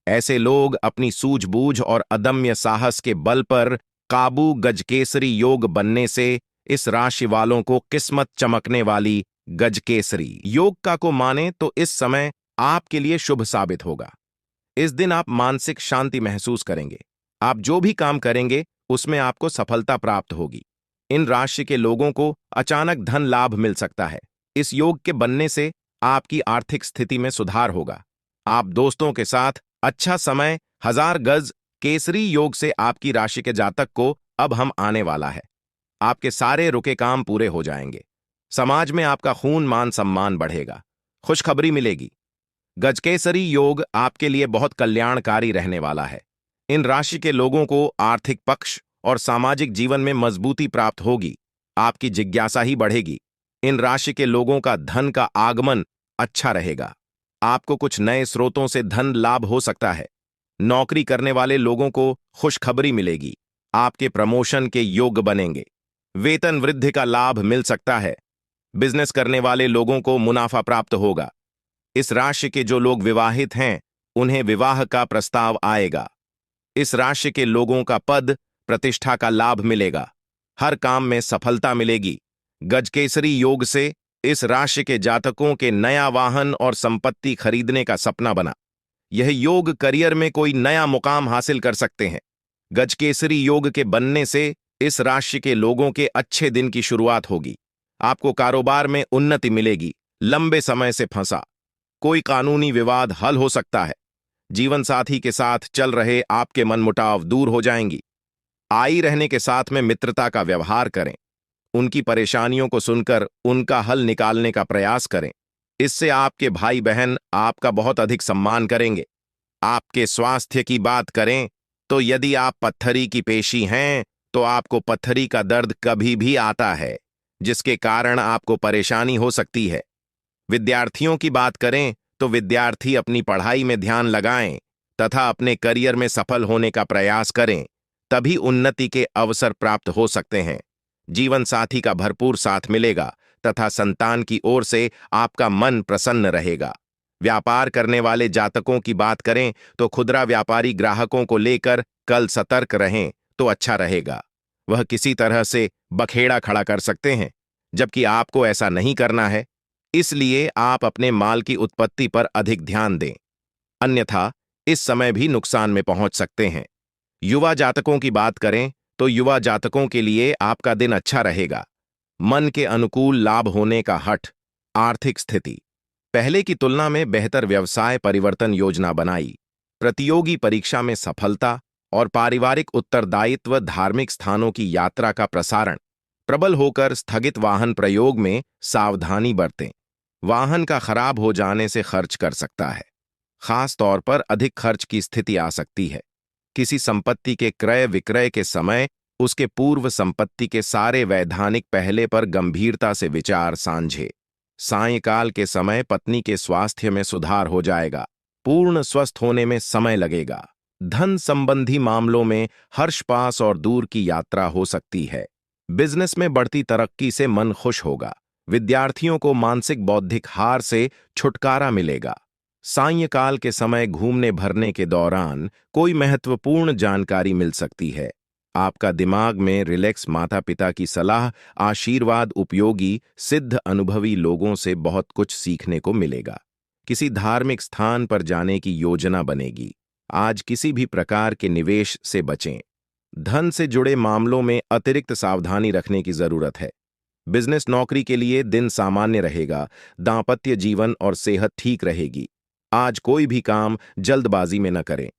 A: ऐसे लोग अपनी सूझबूझ और अदम्य साहस के बल पर काबू गजकेसरी योग बनने से इस राशि वालों को किस्मत चमकने वाली गजकेसरी योग का को माने तो इस समय आपके लिए शुभ साबित होगा। इस दिन आप मानसिक शांति महसूस करेंगे। आप जो भी काम करेंगे उसमें आपको सफलता प्राप्त होगी। इन राशि के लोगों को अचानक धन लाभ मिल सकता है। इस योग के बनने से आपकी आर्थिक स्थिति में सुधार होगा। आप दोस्तों के साथ अच्छा समय 1000 गज केसरी योग से आपकी राशि के जातक को अब हम आने वाला है। आपके सारे रुके काम पूरे हो जाएंगे। समाज में आपका खून मान सम्मान बढ़ेगा। खुशखबरी मिलेगी। गजकेसरी योग आपके लिए बहुत कल्याणकारी रहने वाला है। इन राशि के लोगों को आर्थिक पक्ष और सामाजिक जीवन में मजबूती प्राप्त होगी। आपकी जिज्ञासा ही बढ़ेगी। इन राशि के लोगों का धन का आगमन अच्छा रहेगा। आपको कुछ नए स्रोतों से धन लाभ हो सकता है। नौकरी करने वाले लोगों को खुशखबरी मिलेगी। आपके प्रमोशन के योग बनेंगे। वेतन वृद्धि का लाभ मिल सकता है। बिजनेस करने वाले लोगों को मुनाफा प्राप्त होगा। इस राशि के जो लोग विवाहित हैं उन्हें विवाह का प्रस्ताव आएगा। इस राशि के लोगों का पद प्रतिष्ठा का लाभ मिलेगा। हर काम में सफलता मिलेगी। गजकेसरी योग से इस राशि के जातकों के नया वाहन और संपत्ति खरीदने का सपना बना। यह योग करियर में कोई नया मुकाम हासिल कर सकते हैं। गजकेसरी योग के बनने से इस राशि के लोगों के अच्छे दिन की शुरुआत होगी। आपको कारोबार में उन्नति मिलेगी। लंबे समय से फंसा कोई कानूनी विवाद हल हो सकता है। जीवन साथी के साथ चल रहे आपके मनमुटाव दूर हो जाएंगी। आई रहने के साथ में मित्रता का व्यवहार करें। उनकी परेशानियों को सुनकर उनका हल निकालने का प्रयास करें। इससे आपके भाई बहन आपका बहुत अधिक सम्मान करेंगे। आपके स्वास्थ्य की बात करें तो यदि आप पत्थरी की पेशी हैं तो आपको पत्थरी का दर्द कभी भी आता है, जिसके कारण आपको परेशानी हो सकती है। विद्यार्थियों की बात करें तो विद्यार्थी अपनी पढ़ाई में ध्यान लगाएं तथा अपने करियर में सफल होने का प्रयास करें, तभी उन्नति के अवसर प्राप्त हो सकते हैं। जीवन साथी का भरपूर साथ मिलेगा तथा संतान की ओर से आपका मन प्रसन्न रहेगा। व्यापार करने वाले जातकों की बात करें तो खुदरा व्यापारी ग्राहकों को लेकर कल सतर्क रहें तो अच्छा रहेगा। वह किसी तरह से बखेड़ा खड़ा कर सकते हैं, जबकि आपको ऐसा नहीं करना है। इसलिए आप अपने माल की उत्पत्ति पर अधिक ध्यान दें, अन्यथा इस समय भी नुकसान में पहुंच सकते हैं। युवा जातकों की बात करें तो युवा जातकों के लिए आपका दिन अच्छा रहेगा। मन के अनुकूल लाभ होने का हठ। आर्थिक स्थिति पहले की तुलना में बेहतर व्यवसाय परिवर्तन योजना बनाई। प्रतियोगी परीक्षा में सफलता और पारिवारिक उत्तरदायित्व। धार्मिक स्थानों की यात्रा का प्रसारण। प्रबल होकर स्थगित वाहन प्रयोग में सावधानी बरतें। वाहन का खराब हो जाने से खर्च कर सकता है। खास तौर पर अधिक खर्च की स्थिति आ सकती है। किसी संपत्ति के क्रय विक्रय के समय उसके पूर्व संपत्ति के सारे वैधानिक पहले पर गंभीरता से विचार सांझे। सायंकाल के समय पत्नी के स्वास्थ्य में सुधार हो जाएगा। पूर्ण स्वस्थ होने में समय लगेगा। धन संबंधी मामलों में हर्षपास और दूर की यात्रा हो सकती है। बिजनेस में बढ़ती तरक्की से मन खुश होगा। विद्यार्थियों को मानसिक बौद्धिक हार से छुटकारा मिलेगा। सायंकाल के समय घूमने भरने के दौरान कोई महत्वपूर्ण जानकारी मिल सकती है। आपका दिमाग में रिलैक्स। माता पिता की सलाह आशीर्वाद उपयोगी सिद्ध। अनुभवी लोगों से बहुत कुछ सीखने को मिलेगा। किसी धार्मिक स्थान पर जाने की योजना बनेगी। आज किसी भी प्रकार के निवेश से बचें। धन से जुड़े मामलों में अतिरिक्त सावधानी रखने की जरूरत है। बिजनेस नौकरी के लिए दिन सामान्य रहेगा। दांपत्य जीवन और सेहत ठीक रहेगी। आज कोई भी काम जल्दबाजी में न करें।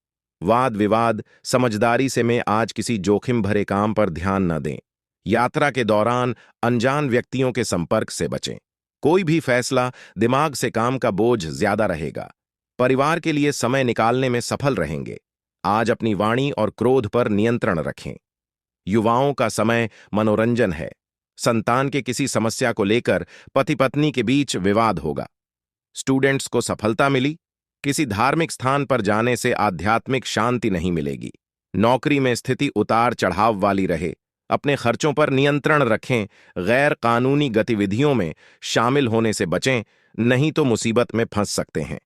A: वाद विवाद समझदारी से में आज किसी जोखिम भरे काम पर ध्यान न दें। यात्रा के दौरान अनजान व्यक्तियों के संपर्क से बचें। कोई भी फैसला दिमाग से काम का बोझ ज्यादा रहेगा। परिवार के लिए समय निकालने में सफल रहेंगे। आज अपनी वाणी और क्रोध पर नियंत्रण रखें। युवाओं का समय मनोरंजन है। संतान के किसी समस्या को लेकर पति पत्नी के बीच विवाद होगा। स्टूडेंट्स को सफलता मिली। किसी धार्मिक स्थान पर जाने से आध्यात्मिक शांति नहीं मिलेगी। नौकरी में स्थिति उतार चढ़ाव वाली रहे। अपने खर्चों पर नियंत्रण रखें। गैर कानूनी गतिविधियों में शामिल होने से बचें, नहीं तो मुसीबत में फंस सकते हैं।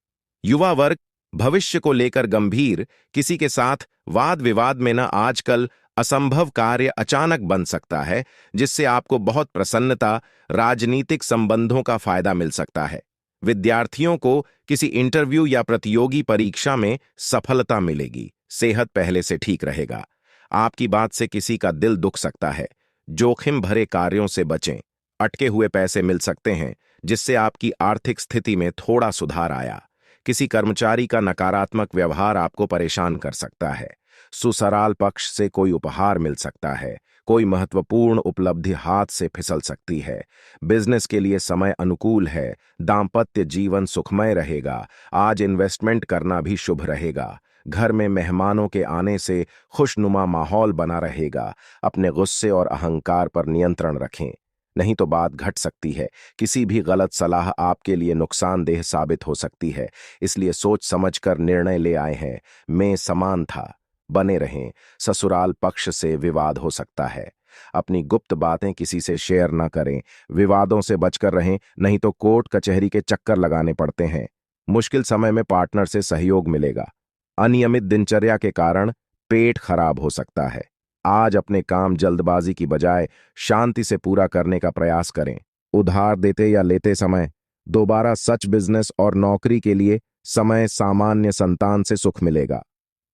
A: युवा वर्ग भविष्य को लेकर गंभीर। किसी के साथ वाद विवाद में न आजकल असंभव कार्य अचानक बन सकता है, जिससे आपको बहुत प्रसन्नता। राजनीतिक संबंधों का फायदा मिल सकता है। विद्यार्थियों को किसी इंटरव्यू या प्रतियोगी परीक्षा में सफलता मिलेगी। सेहत पहले से ठीक रहेगा। आपकी बात से किसी का दिल दुख सकता है। जोखिम भरे कार्यों से बचें। अटके हुए पैसे मिल सकते हैं, जिससे आपकी आर्थिक स्थिति में थोड़ा सुधार आया। किसी कर्मचारी का नकारात्मक व्यवहार आपको परेशान कर सकता है। ससुराल पक्ष से कोई उपहार मिल सकता है। कोई महत्वपूर्ण उपलब्धि हाथ से फिसल सकती है। बिजनेस के लिए समय अनुकूल है। दांपत्य जीवन सुखमय रहेगा। आज इन्वेस्टमेंट करना भी शुभ रहेगा। घर में मेहमानों के आने से खुशनुमा माहौल बना रहेगा। अपने गुस्से और अहंकार पर नियंत्रण रखें, नहीं तो बात घट सकती है। किसी भी गलत सलाह आपके लिए नुकसानदेह साबित हो सकती है, इसलिए सोच समझकर निर्णय ले आए हैं। मैं समान था, बने रहें। ससुराल पक्ष से विवाद हो सकता है। अपनी गुप्त बातें किसी से शेयर न करें। विवादों से बचकर रहें, नहीं तो कोर्ट कचहरी के चक्कर लगाने पड़ते हैं। मुश्किल समय में पार्टनर से सहयोग मिलेगा। अनियमित दिनचर्या के कारण पेट खराब हो सकता है। आज अपने काम जल्दबाजी की बजाय शांति से पूरा करने का प्रयास करें। उधार देते या लेते समय दोबारा सच। बिजनेस और नौकरी के लिए समय सामान्य। संतान से सुख मिलेगा।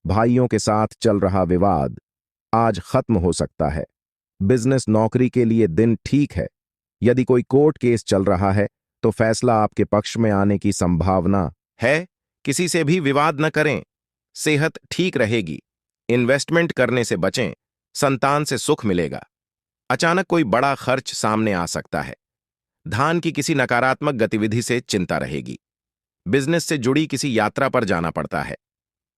A: भाइयों के साथ चल रहा विवाद आज खत्म हो सकता है। बिजनेस नौकरी के लिए दिन ठीक है। यदि कोई कोर्ट केस चल रहा है तो फैसला आपके पक्ष में आने की संभावना है। किसी से भी विवाद न करें। सेहत ठीक रहेगी। इन्वेस्टमेंट करने से बचें। संतान से सुख मिलेगा। अचानक कोई बड़ा खर्च सामने आ सकता है। धान की किसी नकारात्मक गतिविधि से चिंता रहेगी। बिजनेस से जुड़ी किसी यात्रा पर जाना पड़ता है।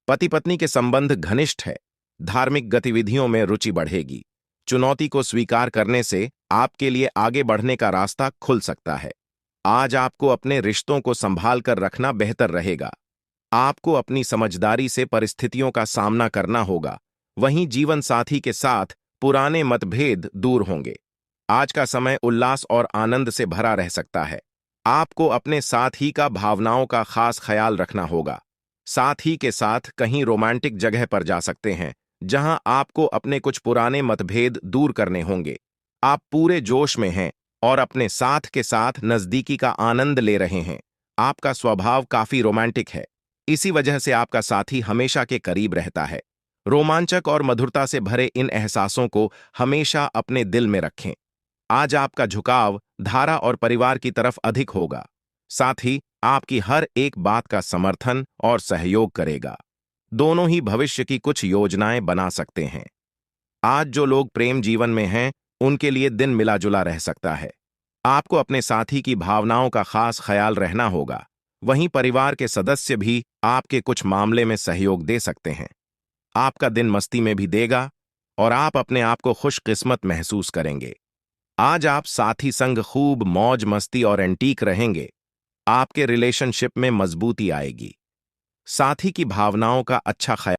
A: पति पत्नी के संबंध घनिष्ठ है। धार्मिक गतिविधियों में रुचि बढ़ेगी। चुनौती को स्वीकार करने से आपके लिए आगे बढ़ने का रास्ता खुल सकता है। आज आपको अपने रिश्तों को संभाल कर रखना बेहतर रहेगा। आपको अपनी समझदारी से परिस्थितियों का सामना करना होगा। वहीं जीवन साथी के साथ पुराने मतभेद दूर होंगे। आज का समय उल्लास और आनंद से भरा रह सकता है। आपको अपने साथी का भावनाओं का खास ख्याल रखना होगा। साथी के साथ कहीं रोमांटिक जगह पर जा सकते हैं, जहां आपको अपने कुछ पुराने मतभेद दूर करने होंगे। आप पूरे जोश में हैं और अपने साथ के साथ नजदीकी का आनंद ले रहे हैं। आपका स्वभाव काफी रोमांटिक है। इसी वजह से आपका साथी हमेशा के करीब रहता है। रोमांचक और मधुरता से भरे इन एहसासों को हमेशा अपने दिल में रखें। आज आपका झुकाव धारा और परिवार की तरफ अधिक होगा, साथ ही आपकी हर एक बात का समर्थन और सहयोग करेगा। दोनों ही भविष्य की कुछ योजनाएं बना सकते हैं। आज जो लोग प्रेम जीवन में हैं, उनके लिए दिन मिला जुला रह सकता है। आपको अपने साथी की भावनाओं का खास ख्याल रहना होगा। वहीं परिवार के सदस्य भी आपके कुछ मामले में सहयोग दे सकते हैं। आपका दिन मस्ती में भी देगा और आप अपने आप को खुशकिस्मत महसूस करेंगे। आज आप साथी संग खूब मौज मस्ती और एंटीक रहेंगे। आपके रिलेशनशिप में मजबूती आएगी। साथी की भावनाओं का अच्छा ख्याल